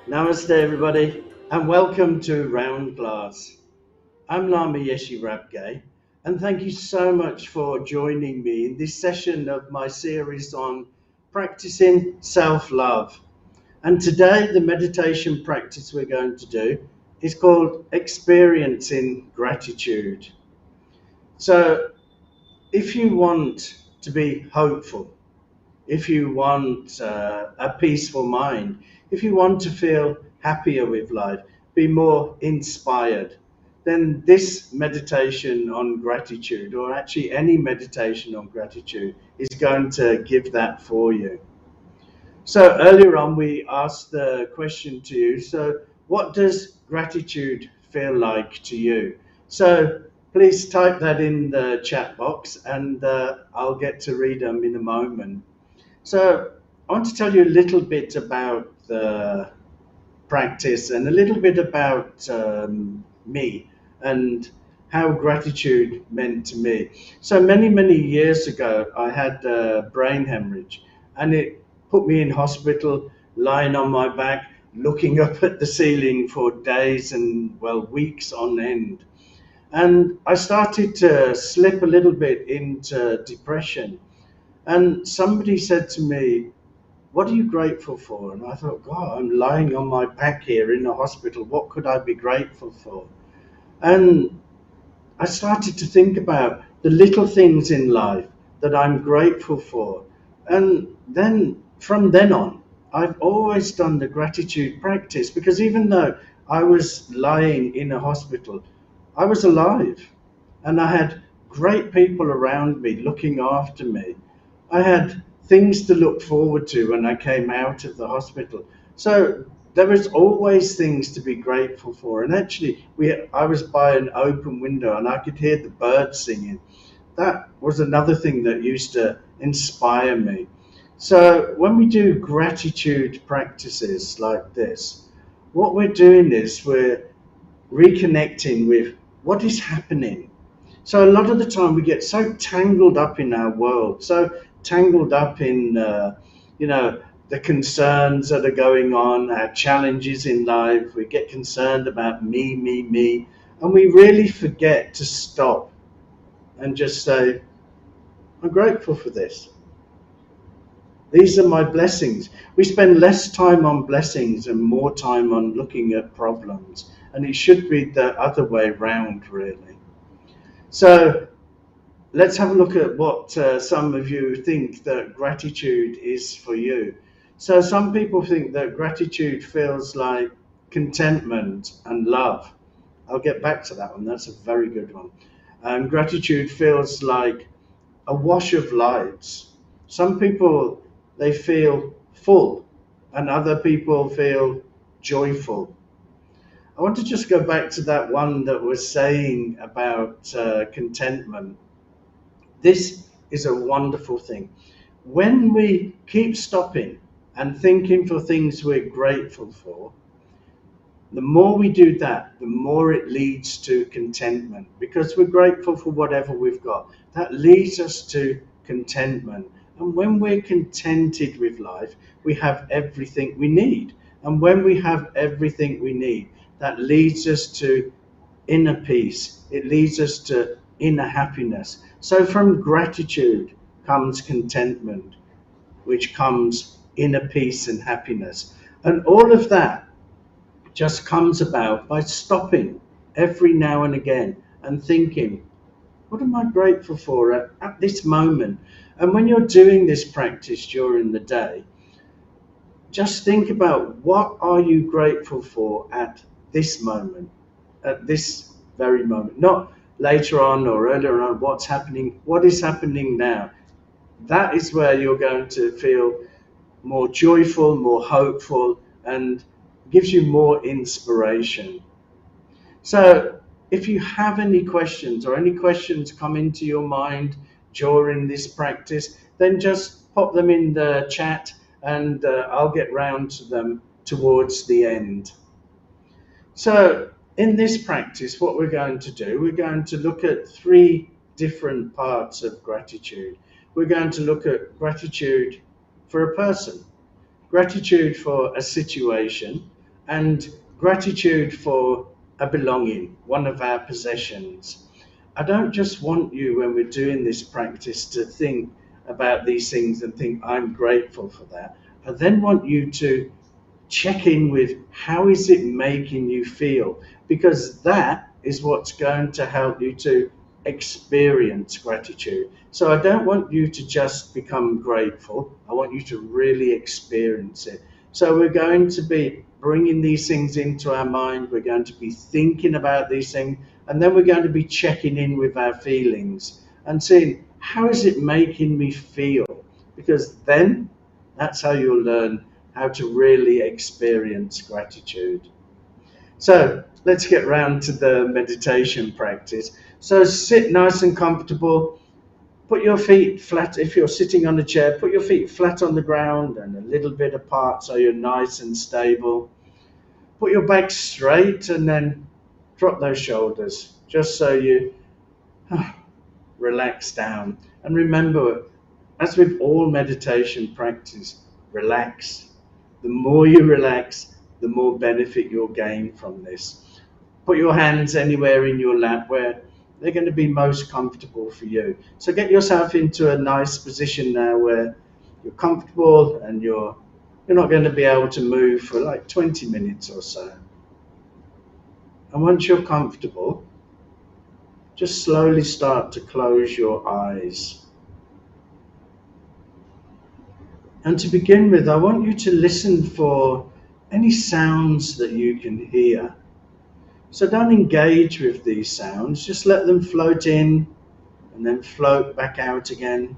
Namaste, everybody, and welcome to Round Glass. I'm Lama Yeshe Rabgye, and thank you so much for joining me in this session of my series on practicing self love. And today, the meditation practice we're going to do is called Experiencing Gratitude. So, if you want to be hopeful, if you want a peaceful mind, if you want to feel happier with life, be more inspired, then this meditation on gratitude, or actually any meditation on gratitude, is going to give that for you. So earlier on, we asked the question to you. So, what does gratitude feel like to you? So, please type that in the chat box, and I'll get to read them in a moment. So, I want to tell you a little bit about the practice and a little bit about me and how gratitude meant to me. So, many years ago, I had a brain hemorrhage, and it put me in hospital, lying on my back, looking up at the ceiling for days and, well, weeks on end. And I started to slip a little bit into depression. And somebody said to me, "What are you grateful for?" And I thought, God, I'm lying on my back here in the hospital. What could I be grateful for? And I started to think about the little things in life that I'm grateful for. And then from then on, I've always done the gratitude practice, because even though I was lying in a hospital, I was alive, and I had great people around me looking after me. I had things to look forward to when I came out of the hospital. So there was always things to be grateful for. And actually, I was by an open window and I could hear the birds singing. That was another thing that used to inspire me. So when we do gratitude practices like this, what we're doing is we're reconnecting with what is happening. So a lot of the time we get so tangled up in our world, so tangled up in you know the concerns that are going on, our challenges in life. We get concerned about me, and we really forget to stop and just say, "I'm grateful for this. These are my blessings." We spend less time on blessings and more time on looking at problems, and it should be the other way round, really. So let's have a look at what some of you think that gratitude is for you. So, some people think that gratitude feels like contentment and love. I'll get back to that one. That's a very good one. Gratitude feels like a wash of lights. Some people, they feel full, and other people feel joyful. I want to just go back to that one that was saying about contentment. This is a wonderful thing. When we keep stopping and thinking for things we're grateful for, the more we do that, the more it leads to contentment, because we're grateful for whatever we've got. That leads us to contentment. And when we're contented with life, we have everything we need. And when we have everything we need, that leads us to inner peace. It leads us to inner happiness. So from gratitude comes contentment, which comes inner peace and happiness. And all of that just comes about by stopping every now and again and thinking, what am I grateful for at this moment? And when you're doing this practice during the day, just think about, what are you grateful for at this moment, at this very moment, not later on or earlier on. What's happening? What is happening now? That is where you're going to feel more joyful, more hopeful, and gives you more inspiration. So, if you have any questions, or any questions come into your mind during this practice, then just pop them in the chat, and I'll get round to them towards the end. So, in this practice, what we're going to do, we're going to look at three different parts of gratitude. We're going to look at gratitude for a person, gratitude for a situation, and gratitude for a belonging, one of our possessions. I don't just want you, when we're doing this practice, to think about these things and think, I'm grateful for that. I then want you to check in with how is it making you feel, because that is what's going to help you to experience gratitude. So I don't want you to just become grateful, I want you to really experience it. So we're going to be bringing these things into our mind, we're going to be thinking about these things, and then we're going to be checking in with our feelings and seeing how is it making me feel, because then that's how you'll learn how to really experience gratitude. So let's get round to the meditation practice. So sit nice and comfortable. Put your feet flat. If you're sitting on a chair, put your feet flat on the ground and a little bit apart so you're nice and stable. Put your back straight and then drop those shoulders just so you relax down. And remember, as with all meditation practice, relax. The more you relax, the more benefit you'll gain from this. Put your hands anywhere in your lap where they're going to be most comfortable for you. So get yourself into a nice position now where you're comfortable and you're not going to be able to move for like 20 minutes or so. And once you're comfortable, just slowly start to close your eyes. And to begin with, I want you to listen for any sounds that you can hear. So don't engage with these sounds, just let them float in and then float back out again.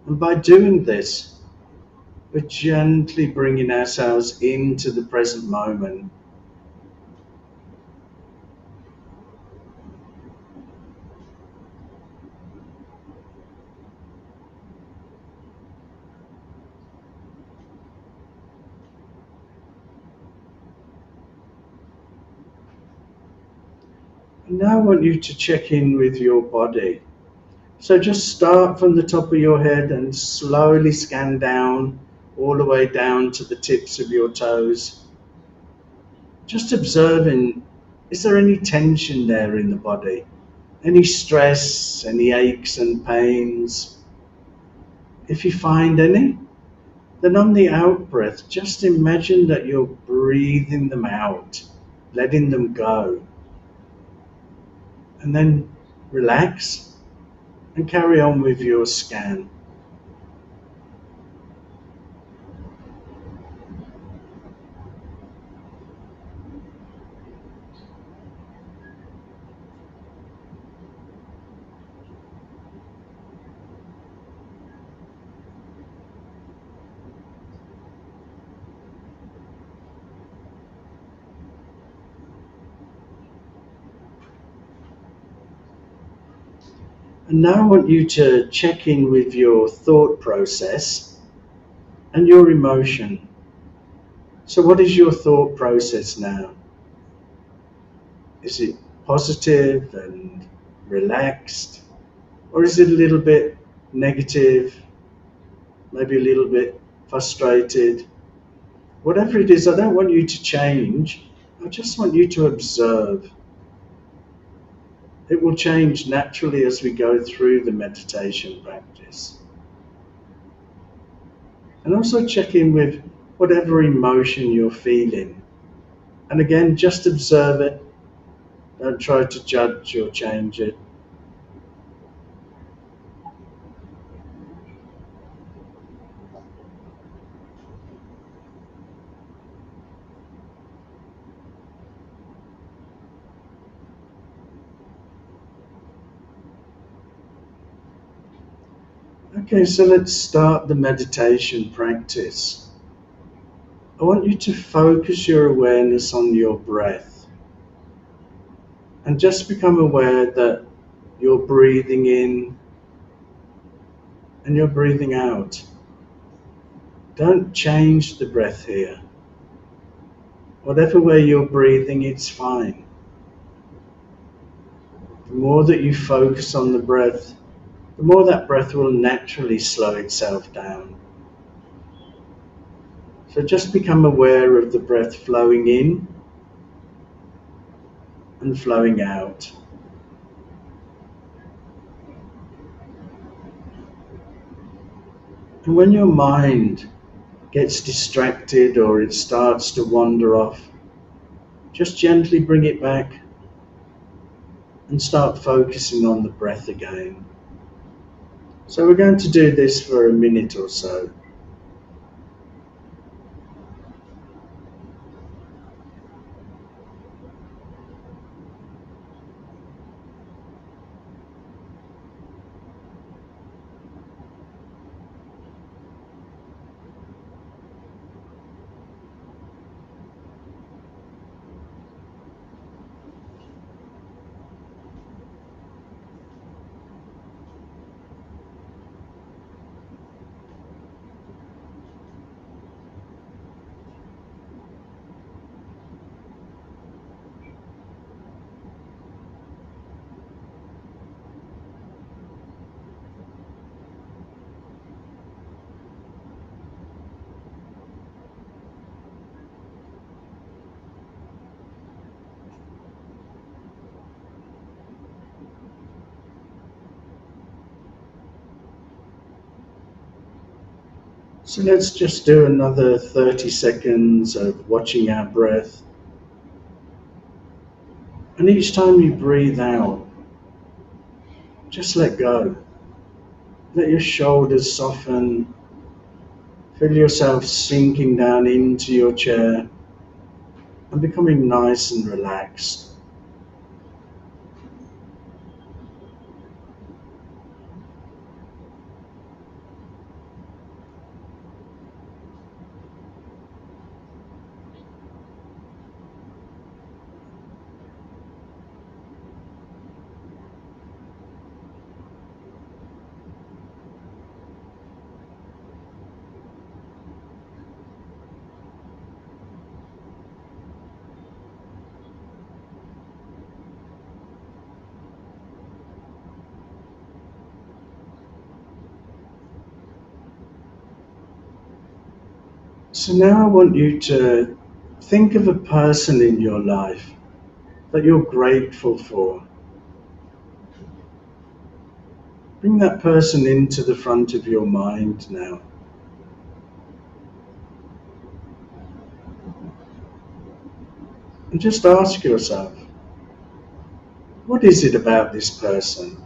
And by doing this, we're gently bringing ourselves into the present moment. And now I want you to check in with your body. So just start from the top of your head and slowly scan down, all the way down to the tips of your toes. Just observing, is there any tension there in the body? Any stress, any aches and pains? If you find any, then on the out breath, just imagine that you're breathing them out, letting them go. And then relax and carry on with your scan. And now I want you to check in with your thought process and your emotion. So what is your thought process now? Is it positive and relaxed? Or is it a little bit negative, maybe a little bit frustrated? Whatever it is, I don't want you to change. I just want you to observe. It will change naturally as we go through the meditation practice. And also check in with whatever emotion you're feeling. And again, just observe it. Don't try to judge or change it. Okay, so let's start the meditation practice. I want you to focus your awareness on your breath and just become aware that you're breathing in and you're breathing out. Don't change the breath here. Whatever way you're breathing, it's fine. The more that you focus on the breath, the more that breath will naturally slow itself down. So just become aware of the breath flowing in and flowing out. And when your mind gets distracted or it starts to wander off, just gently bring it back and start focusing on the breath again. So we're going to do this for a minute or so. So let's just do another 30 seconds of watching our breath. And each time you breathe out, just let go. Let your shoulders soften. Feel yourself sinking down into your chair and becoming nice and relaxed. So now I want you to think of a person in your life that you're grateful for. Bring that person into the front of your mind now. And just ask yourself, what is it about this person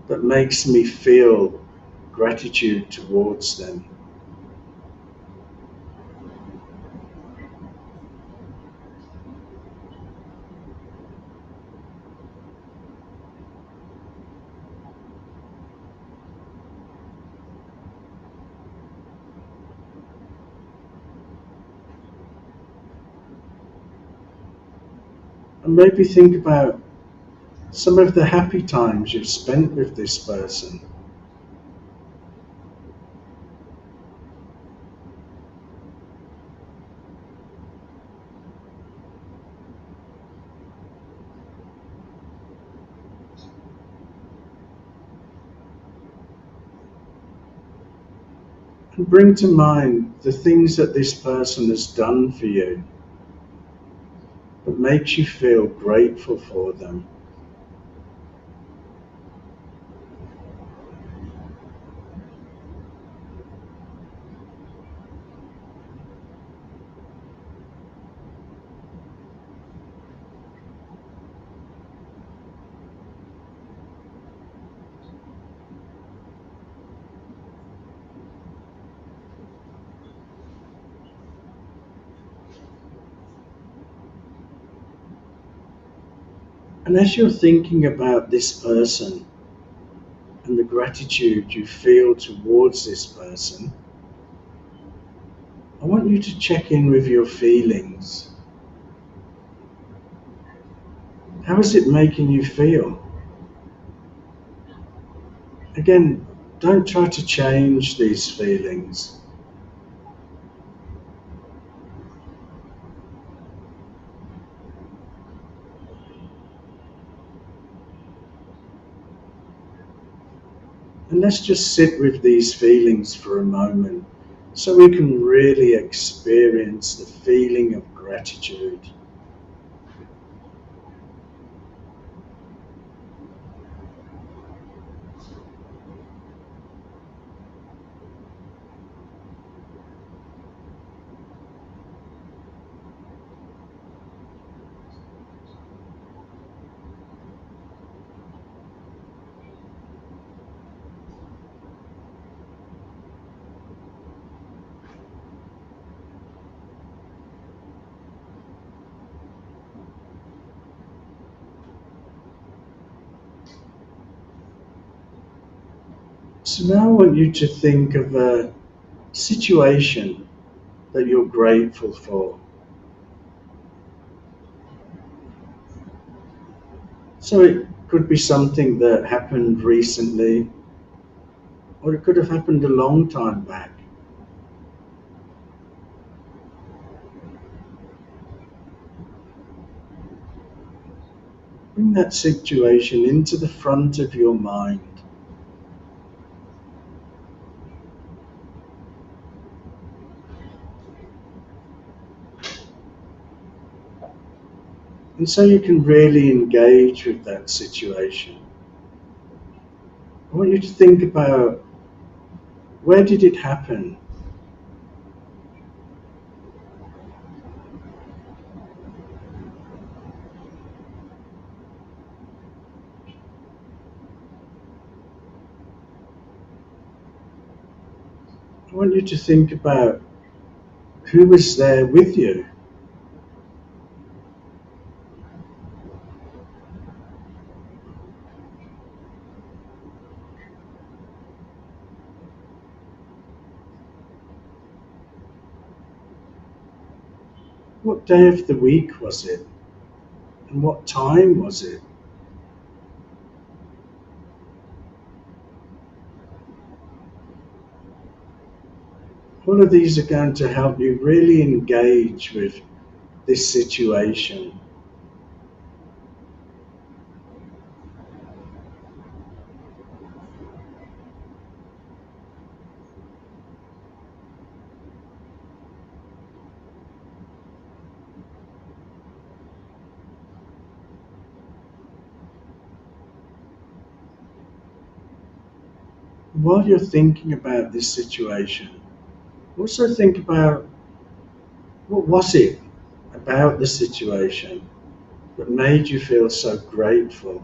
that makes me feel gratitude towards them? And maybe think about some of the happy times you've spent with this person. And bring to mind the things that this person has done for you that makes you feel grateful for them. And as you're thinking about this person and the gratitude you feel towards this person, I want you to check in with your feelings. How is it making you feel? Again, don't try to change these feelings. And let's just sit with these feelings for a moment so we can really experience the feeling of gratitude. So now I want you to think of a situation that you're grateful for. So it could be something that happened recently, or it could have happened a long time back. Bring that situation into the front of your mind. And so you can really engage with that situation. I want you to think about, where did it happen? I want you to think about, who was there with you? What day of the week was it? And what time was it? All of these are going to help you really engage with this situation. While you're thinking about this situation, also think about, what was it about the situation that made you feel so grateful?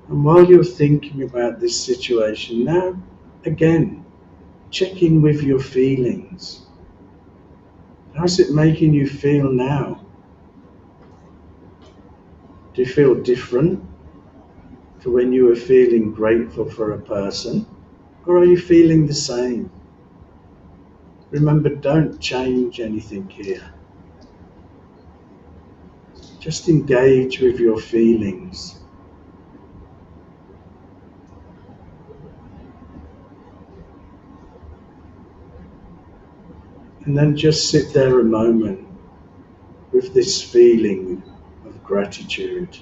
And while you're thinking about this situation, now again, check in with your feelings. How's it making you feel now? Do you feel different to when you were feeling grateful for a person? Or are you feeling the same? Remember, don't change anything here. Just engage with your feelings. And then just sit there a moment with this feeling of gratitude.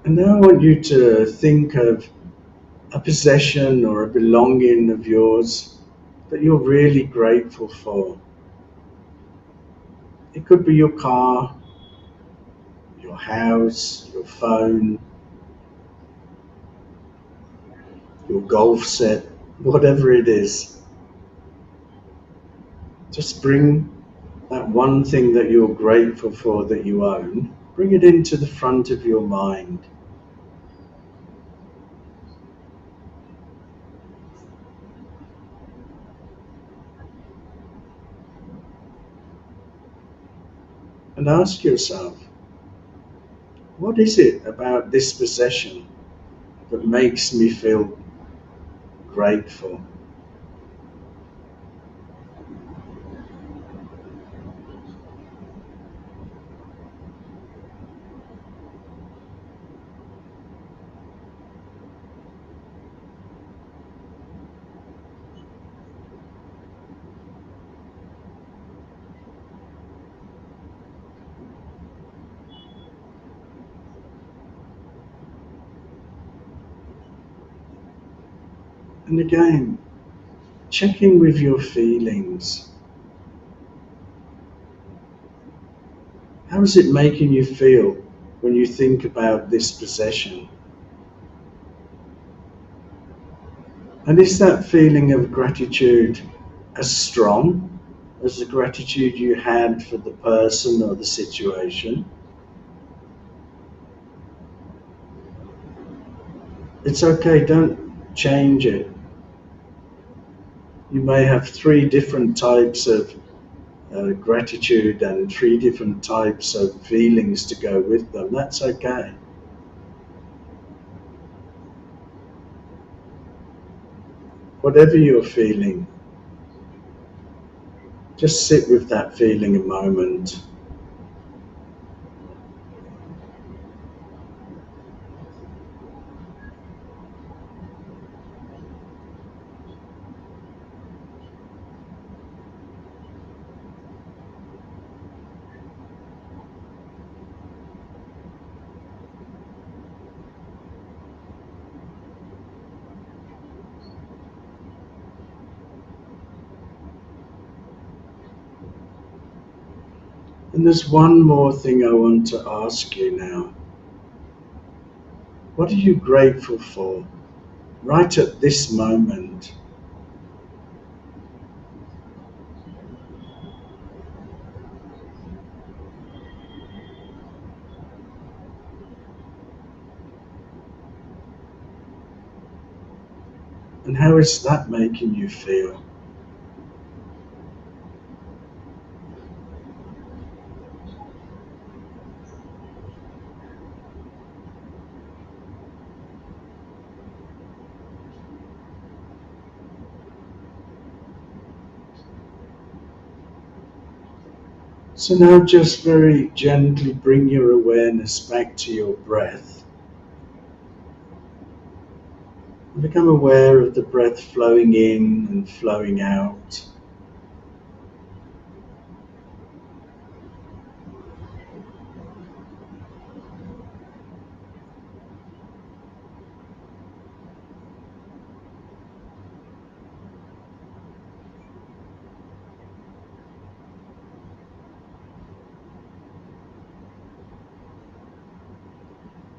And now I want you to think of a possession or a belonging of yours that you're really grateful for. It could be your car, your house, your phone, your golf set, whatever it is. Just bring that one thing that you're grateful for that you own, bring it into the front of your mind. And ask yourself, what is it about this possession that makes me feel grateful? And again, checking with your feelings. How is it making you feel when you think about this possession? And is that feeling of gratitude as strong as the gratitude you had for the person or the situation? It's okay, don't change it. You may have three different types of gratitude and three different types of feelings to go with them. That's okay. Whatever you're feeling, just sit with that feeling a moment. And there's one more thing I want to ask you now. What are you grateful for right at this moment? And how is that making you feel? So now just very gently bring your awareness back to your breath. And become aware of the breath flowing in and flowing out.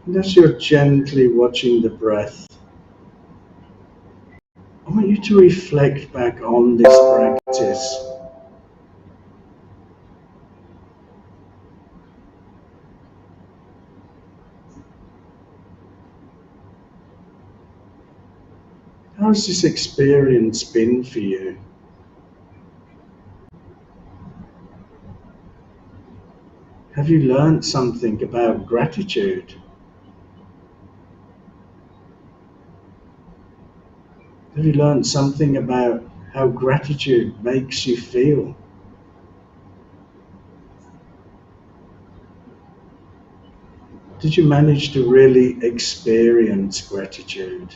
And as you're gently watching the breath, I want you to reflect back on this practice. How's this experience been for you? Have you learned something about gratitude? Have you learned something about how gratitude makes you feel? Did you manage to really experience gratitude?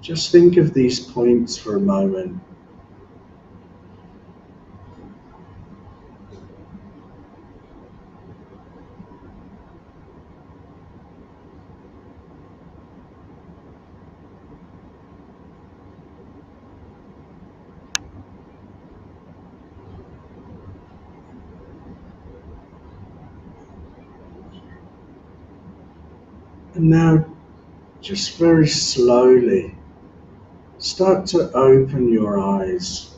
Just think of these points for a moment. And now just very slowly start to open your eyes.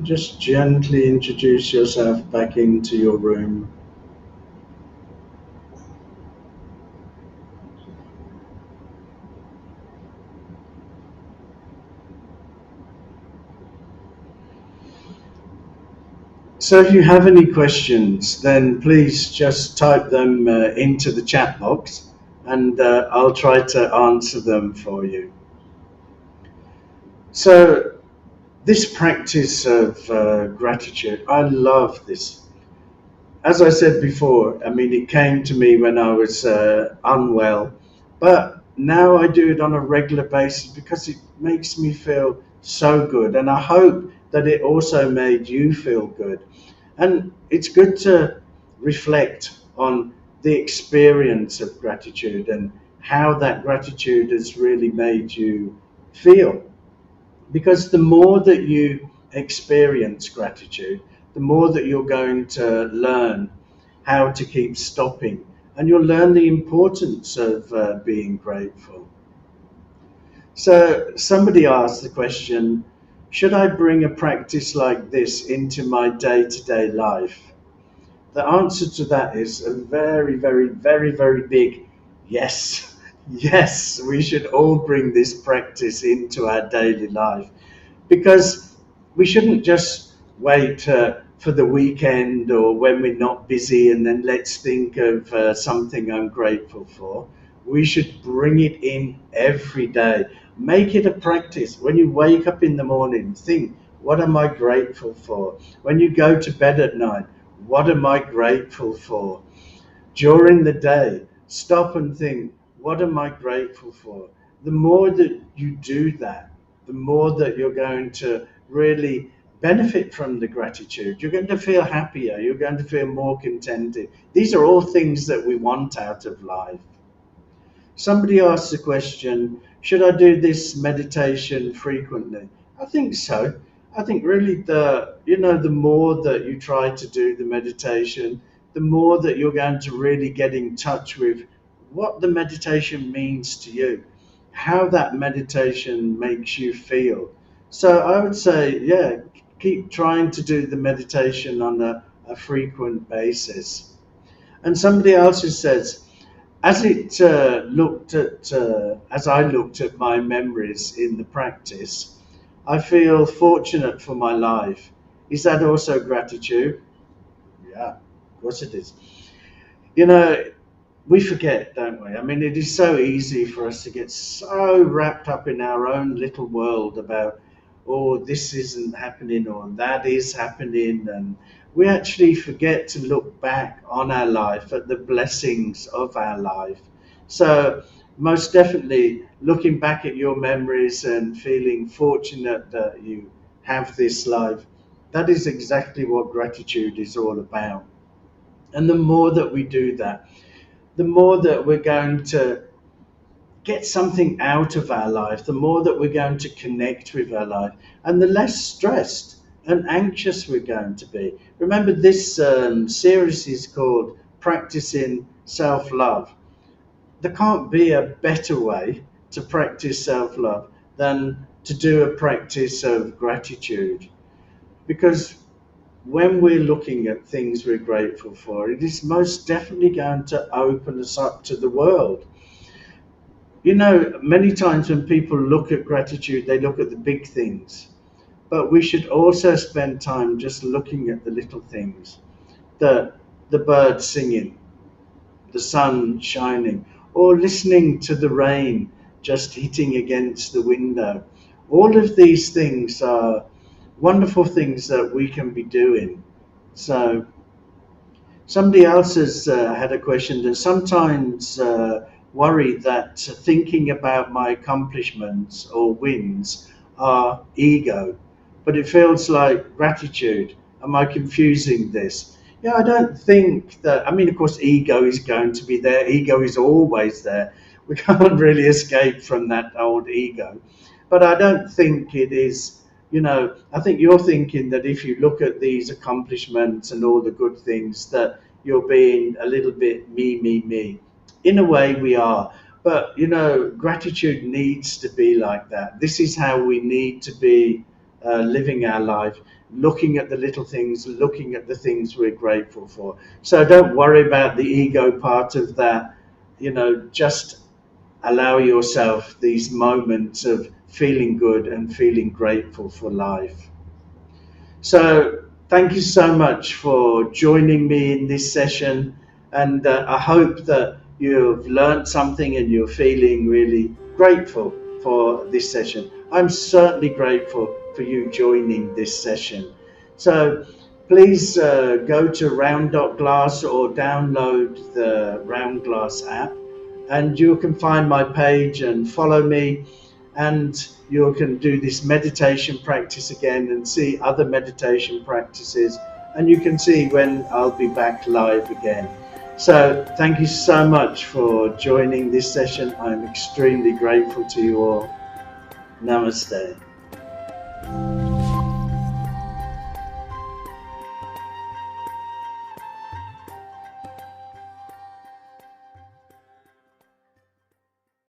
Just gently introduce yourself back into your room. So if you have any questions, then please just type them into the chat box, and I'll try to answer them for you. So this practice of gratitude, I love this. As I said before, I mean, it came to me when I was unwell, but now I do it on a regular basis because it makes me feel so good. And I hope that it also made you feel good. And it's good to reflect on the experience of gratitude and how that gratitude has really made you feel. Because the more that you experience gratitude, the more that you're going to learn how to keep stopping, and you'll learn the importance of being grateful. So, somebody asked the question, should I bring a practice like this into my day to day life? The answer to that is a very, very, very, very big yes. Yes, we should all bring this practice into our daily life, because we shouldn't just wait for the weekend or when we're not busy and then let's think of something I'm grateful for. We should bring it in every day. Make it a practice. When you wake up in the morning, think, what am I grateful for? When you go to bed at night, what am I grateful for? During the day, stop and think, what am I grateful for? The more that you do that, the more that you're going to really benefit from the gratitude. You're going to feel happier. You're going to feel more contented. These are all things that we want out of life. Somebody asked the question, should I do this meditation frequently? I think so. I think really the more that you try to do the meditation, the more that you're going to really get in touch with what the meditation means to you, how that meditation makes you feel. So I would say, yeah, keep trying to do the meditation on a frequent basis. And somebody else who says, as I looked at my memories in the practice, I feel fortunate for my life. Is that also gratitude? Yeah, of course it is. You know, we forget, don't we? I mean, it is so easy for us to get so wrapped up in our own little world about, oh, this isn't happening or that is happening. And we actually forget to look back on our life at the blessings of our life. So, most definitely, looking back at your memories and feeling fortunate that you have this life, that is exactly what gratitude is all about. And the more that we do that, the more that we're going to get something out of our life, the more that we're going to connect with our life, and the less stressed and anxious we're going to be. Remember, this series is called Practicing Self Love. There can't be a better way to practice self love than to do a practice of gratitude, because when we're looking at things we're grateful for, it is most definitely going to open us up to the world. You know, many times when people look at gratitude, they look at the big things, but we should also spend time just looking at the little things, the birds singing, the sun shining, or listening to the rain just hitting against the window. All of these things are wonderful things that we can be doing. So somebody else has had a question that sometimes worry that thinking about my accomplishments or wins are ego, but it feels like gratitude. Am I confusing this? Yeah, I don't think that. I mean, of course, ego is going to be there. Ego is always there. We can't really escape from that old ego. But I don't think it is, I think you're thinking that if you look at these accomplishments and all the good things, that you're being a little bit me, me, me. In a way, we are. But, gratitude needs to be like that. This is how we need to be living our life, looking at the little things, looking at the things we're grateful for. So don't worry about the ego part of that. Just allow yourself these moments of feeling good and feeling grateful for life. So, thank you so much for joining me in this session, and I hope that you've learned something and you're feeling really grateful for this session. I'm certainly grateful for you joining this session. So, please go to round.glass or download the Round Glass app, and you can find my page and follow me, and you can do this meditation practice again and see other meditation practices, and you can see when I'll be back live again. So thank you so much for joining this session. I'm extremely grateful to you all. Namaste.